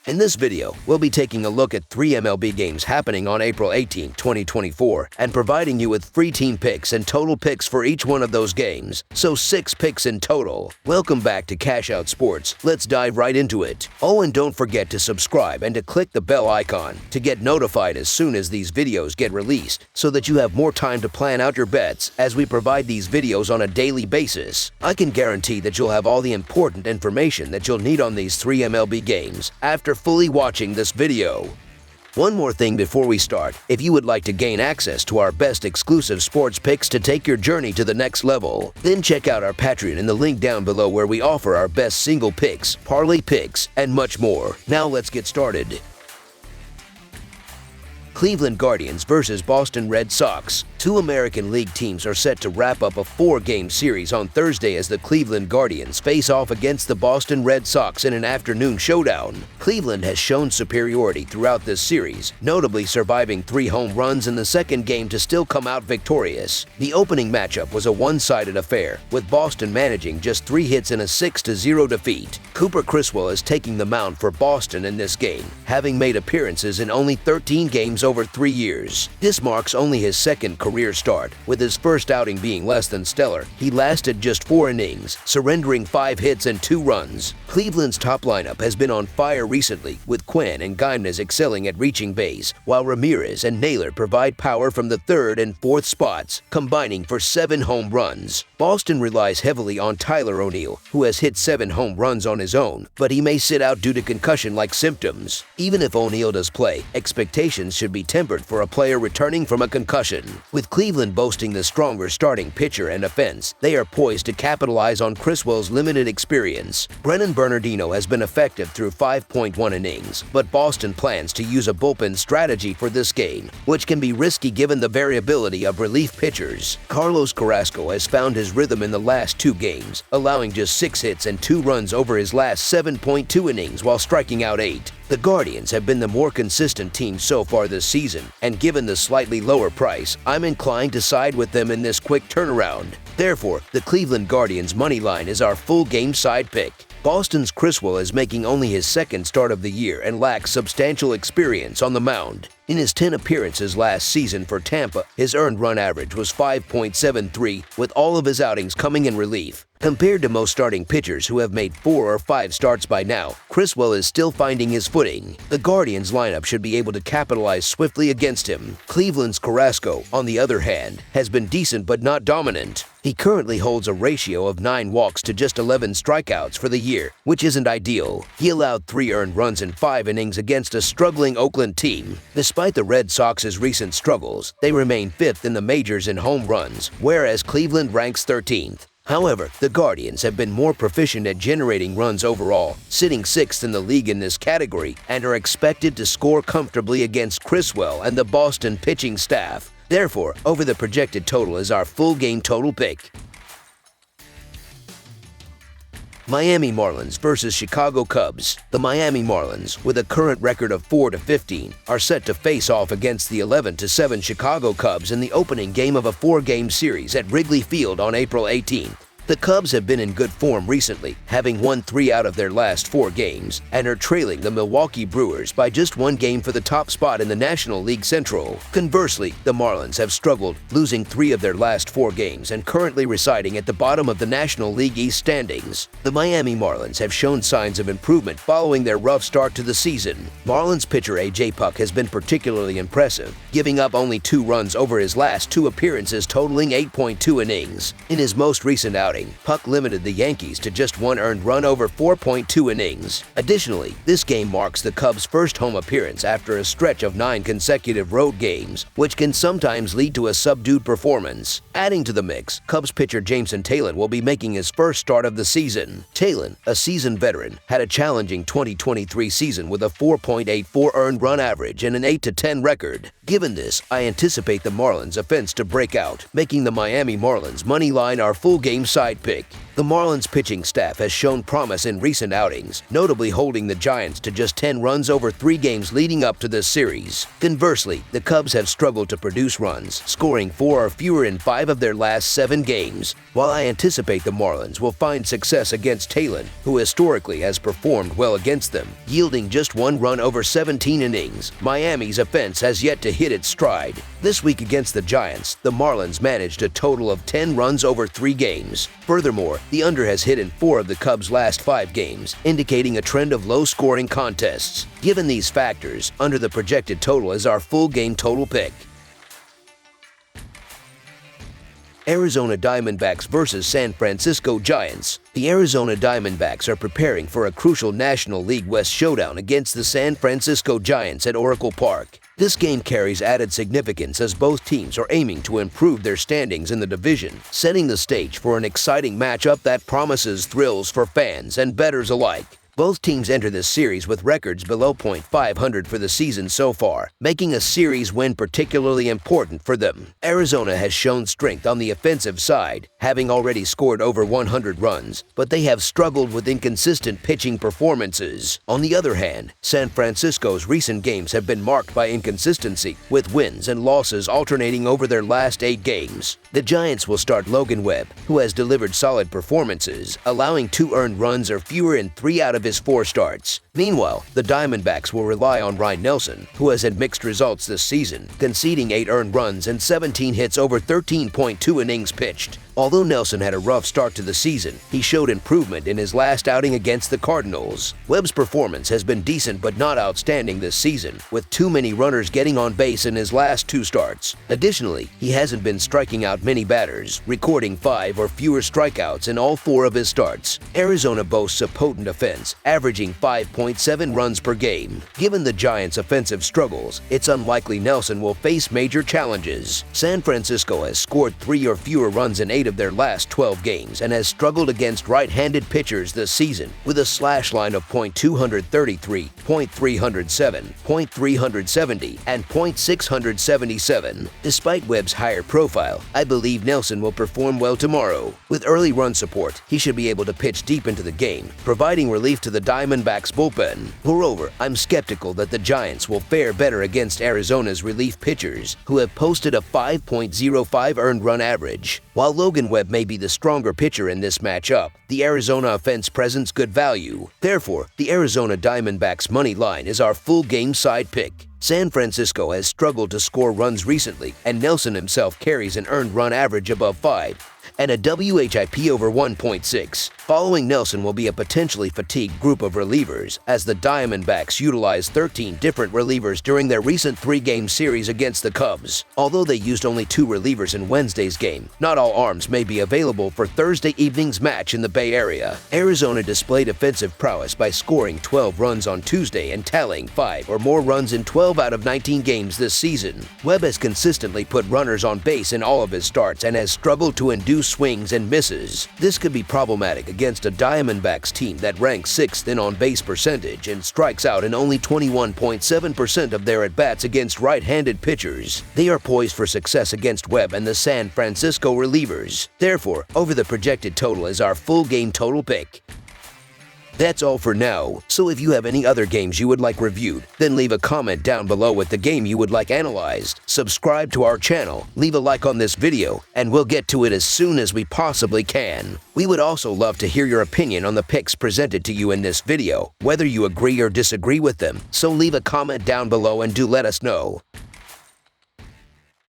In this video, we'll be taking a look at 3 MLB games happening on April 18, 2024, and providing you with free team picks and total picks for each one of those games, so 6 picks in total. Welcome back to Cash Out Sports. Let's dive right into it. Oh, and don't forget to subscribe and to click the bell icon to get notified as soon as these videos get released, so that you have more time to plan out your bets as we provide these videos on a daily basis. I can guarantee that you'll have all the important information that you'll need on these 3 MLB games after fully watching this video. One more thing before we start: if you would like to gain access to our best exclusive sports picks to take your journey to the next level, then check out our Patreon in the link down below, where we offer our best single picks, parlay picks, and much more. Now let's get started. Cleveland Guardians versus Boston Red Sox. 2 American League teams are set to wrap up a 4-game series on Thursday as the Cleveland Guardians face off against the Boston Red Sox in an afternoon showdown. Cleveland has shown superiority throughout this series, notably surviving 3 home runs in the second game to still come out victorious. The opening matchup was a one-sided affair, with Boston managing just 3 hits in a 6-0 defeat. Cooper Criswell is taking the mound for Boston in this game, having made appearances in only 13 games over 3 years. This marks only his second career start, with his first outing being less than stellar. He lasted just 4 innings, surrendering 5 hits and 2 runs. Cleveland's top lineup has been on fire recently, with Quinn and Guimnez excelling at reaching base, while Ramirez and Naylor provide power from the 3rd and 4th spots, combining for 7 home runs. Boston relies heavily on Tyler O'Neill, who has hit 7 home runs on his own, but he may sit out due to concussion-like symptoms. Even if O'Neill does play, expectations should be tempered for a player returning from a concussion. With Cleveland boasting the stronger starting pitcher and offense, they are poised to capitalize on Criswell's limited experience. Brennan Bernardino has been effective through 5.1 innings, but Boston plans to use a bullpen strategy for this game, which can be risky given the variability of relief pitchers. Carlos Carrasco has found his rhythm in the last 2 games, allowing just 6 hits and 2 runs over his last 7.2 innings while striking out 8. The Guardians have been the more consistent team so far this season, and given the slightly lower price, I'm inclined to side with them in this quick turnaround. Therefore, the Cleveland Guardians money line is our full game side pick. Boston's Criswell is making only his 2nd start of the year and lacks substantial experience on the mound. In his 10 appearances last season for Tampa, his earned run average was 5.73, with all of his outings coming in relief. Compared to most starting pitchers who have made 4 or 5 starts by now, Criswell is still finding his footing. The Guardians lineup should be able to capitalize swiftly against him. Cleveland's Carrasco, on the other hand, has been decent but not dominant. He currently holds a ratio of 9 walks to just 11 strikeouts for the year, which isn't ideal. He allowed 3 earned runs in 5 innings against a struggling Oakland team. Despite the Red Sox's recent struggles, they remain 5th in the majors in home runs, whereas Cleveland ranks 13th. However, the Guardians have been more proficient at generating runs overall, sitting 6th in the league in this category, and are expected to score comfortably against Criswell and the Boston pitching staff. Therefore, over the projected total is our full game total pick. Miami Marlins versus Chicago Cubs. The Miami Marlins, with a current record of 4-15, are set to face off against the 11-7 Chicago Cubs in the opening game of a 4-game series at Wrigley Field on April 18th. The Cubs have been in good form recently, having won 3 out of their last 4 games, and are trailing the Milwaukee Brewers by just 1 game for the top spot in the National League Central. Conversely, the Marlins have struggled, losing 3 of their last 4 games and currently residing at the bottom of the National League East standings. The Miami Marlins have shown signs of improvement following their rough start to the season. Marlins pitcher A.J. Puck has been particularly impressive, giving up only 2 runs over his last 2 appearances totaling 8.2 innings. In his most recent outing, Puck limited the Yankees to just 1 earned run over 4.2 innings. Additionally, this game marks the Cubs' first home appearance after a stretch of 9 consecutive road games, which can sometimes lead to a subdued performance. Adding to the mix, Cubs pitcher Jameson Taillon will be making his first start of the season. Taillon, a seasoned veteran, had a challenging 2023 season with a 4.84 earned run average and an 8-10 record. Given this, I anticipate the Marlins' offense to break out, making the Miami Marlins money line our full game side pick. The The Marlins pitching staff has shown promise in recent outings, notably holding the Giants to just 10 runs over 3 games leading up to this series. Conversely, the Cubs have struggled to produce runs, scoring 4 or fewer in 5 of their last 7 games. While I anticipate the Marlins will find success against Talon, who historically has performed well against them, yielding just 1 run over 17 innings, Miami's offense has yet to hit its stride. This week against the Giants, the Marlins managed a total of 10 runs over 3 games. Furthermore, the under has hit in 4 of the Cubs' last 5 games, indicating a trend of low-scoring contests. Given these factors, under the projected total is our full game total pick. Arizona Diamondbacks versus San Francisco Giants. The Arizona Diamondbacks are preparing for a crucial National League West showdown against the San Francisco Giants at Oracle Park. This game carries added significance as both teams are aiming to improve their standings in the division, setting the stage for an exciting matchup that promises thrills for fans and bettors alike. Both teams enter this series with records below .500 for the season so far, making a series win particularly important for them. Arizona has shown strength on the offensive side, having already scored over 100 runs, but they have struggled with inconsistent pitching performances. On the other hand, San Francisco's recent games have been marked by inconsistency, with wins and losses alternating over their last 8 games. The Giants will start Logan Webb, who has delivered solid performances, allowing 2 earned runs or fewer in 3 out of his 4 starts. Meanwhile, the Diamondbacks will rely on Ryan Nelson, who has had mixed results this season, conceding 8 earned runs and 17 hits over 13.2 innings pitched. Although Nelson had a rough start to the season, he showed improvement in his last outing against the Cardinals. Webb's performance has been decent but not outstanding this season, with too many runners getting on base in his last 2 starts. Additionally, he hasn't been striking out many batters, recording 5 or fewer strikeouts in all 4 of his starts. Arizona boasts a potent offense, averaging 5.7 runs per game. Given the Giants' offensive struggles, it's unlikely Nelson will face major challenges. San Francisco has scored 3 or fewer runs in 8 of their last 12 games and has struggled against right-handed pitchers this season, with a slash line of .233, .307, .370, and .677. Despite Webb's higher profile, I believe Nelson will perform well tomorrow. With early run support, he should be able to pitch deep into the game, providing relief to the Diamondbacks bullpen. Moreover, I'm skeptical that the Giants will fare better against Arizona's relief pitchers, who have posted a 5.05 earned run average. While Logan Webb may be the stronger pitcher in this matchup, the Arizona offense presents good value. Therefore, the Arizona Diamondbacks money line is our full game side pick. San Francisco has struggled to score runs recently, and Nelson himself carries an earned run average above 5 and a WHIP over 1.6. Following Nelson will be a potentially fatigued group of relievers, as the Diamondbacks utilized 13 different relievers during their recent 3-game series against the Cubs. Although they used only 2 relievers in Wednesday's game, not all arms may be available for Thursday evening's match in the Bay Area. Arizona displayed offensive prowess by scoring 12 runs on Tuesday and tallying 5 or more runs in 12 out of 19 games this season. Webb has consistently put runners on base in all of his starts and has struggled to induce swings and misses. This could be problematic against a Diamondbacks team that ranks 6th in on-base percentage and strikes out in only 21.7% of their at-bats against right-handed pitchers. They are poised for success against Webb and the San Francisco relievers. Therefore, over the projected total is our full game total pick. That's all for now, so if you have any other games you would like reviewed, then leave a comment down below with the game you would like analyzed. Subscribe to our channel, leave a like on this video, and we'll get to it as soon as we possibly can. We would also love to hear your opinion on the picks presented to you in this video, whether you agree or disagree with them, so leave a comment down below and do let us know.